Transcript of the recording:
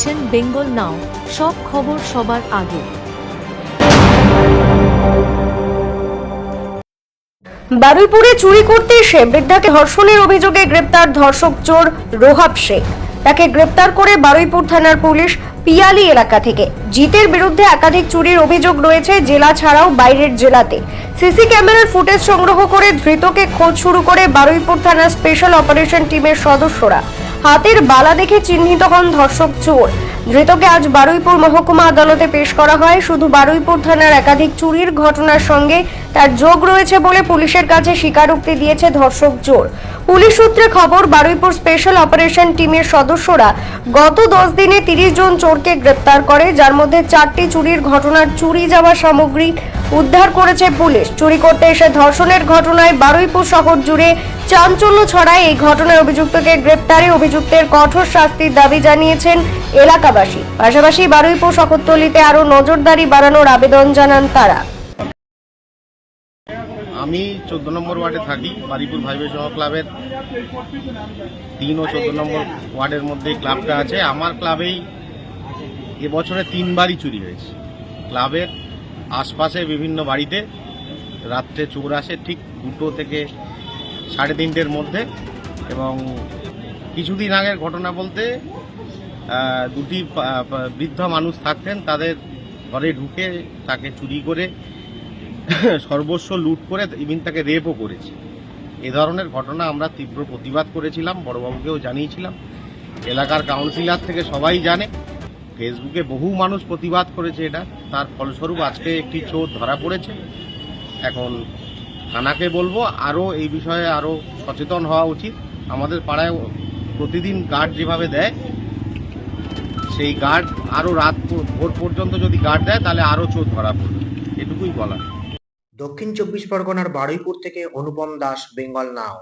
দেখছেন বেঙ্গল নাও, সব খবর সবার আগে। বারুইপুরে চুরি করতে এসে বৃদ্ধাকে ধর্ষণের অভিযোগে গ্রেপ্তার ধর্ষক চোর রোহাব শেখ। তাকে গ্রেপ্তার করে বারুইপুর থানার পুলিশ পিয়ালি এলাকা থেকে। জিতের বিরুদ্ধে একাধিক চুরির অভিযোগ রয়েছে জেলা ছাড়াও বাইরের জেলাতে। সিসি ক্যামেরার ফুটেজ সংগ্রহ করে ধৃতকে খোঁজ শুরু করে বারুইপুর থানার স্পেশাল অপারেশন টিমের সদস্যরা। হাতের বালা দেখে চিহ্নিত হন ধর্ষক চোর। ধৃতকে আজ বারুইপুর মহকুমা আদালতে পেশ করা হয়। শুধু বারুইপুর থানার একাধিক চুরির ঘটনার সঙ্গে তার যোগ রয়েছে বলে পুলিশের কাছে স্বীকারোক্তি দিয়েছে ধর্ষক চোর। পুলিশ সূত্রে খবর, বারুইপুর স্পেশাল অপারেশন টিমের সদস্যরা গত 10 দিনে 30 জন চোরকে গ্রেপ্তার করে, যার মধ্যে 4টি চুরির ঘটনার চুরি যাওয়া সামগ্রী উদ্ধার করেছে পুলিশ। চুরি করতে এসে ধর্ষণের ঘটনায় বারুইপুর শহর জুড়ে চাঞ্চল্য ছড়ায়। এই ঘটনায় অভিযুক্তকে গ্রেপ্তারে অভিযুক্তের কঠোর শাস্তির দাবি জানিয়েছেন এলাকাবাসী। পাশাপাশি বারুইপুর শহরতলিতে আরও নজরদারি বাড়ানোর আবেদন জানান তারা। আমি 14 নম্বর ওয়ার্ডে থাকি। বারুইপুর ভাইবে সহ ক্লাবের 3 ও 14 নম্বর ওয়ার্ডের মধ্যে ক্লাবটা আছে। আমার ক্লাবেই এবছরে 3 বারই চুরি হয়েছে। ক্লাবের আশপাশে বিভিন্ন বাড়িতে রাত্রে চোর আসে ঠিক 2টো থেকে 3:30-র মধ্যে। এবং কিছুদিন আগের ঘটনা বলতে দুটি বৃদ্ধা মানুষ থাকতেন, তাদের ঘরে ঢুকে তাকে চুরি করে সর্বস্ব লুট করে ইভিন তাকে রেপও করেছে। এ ধরনের ঘটনা আমরা তীব্র প্রতিবাদ করেছিলাম, বড়বাবুকেও জানিয়েছিলাম। এলাকার কাউন্সিলর থেকে সবাই জানে, ফেসবুকে বহু মানুষ প্রতিবাদ করেছে এটা। তার ফলস্বরূপ আজকে একটি চোর ধরা পড়েছে। এখন থানাকে বলবো আরও এই বিষয়ে আরও সচেতন হওয়া উচিত। আমাদের পাড়ায় প্রতিদিন গার্ড যেভাবে দেয়, সেই গার্ড আরও রাত ভোর পর্যন্ত যদি গার্ড দেয় তাহলে আরও চোর ধরা পড়বে, এটুকুই বলা। দক্ষিণ 24 পরগনার বারুইপুর থেকে অনুপম দাস, বেঙ্গল নাও।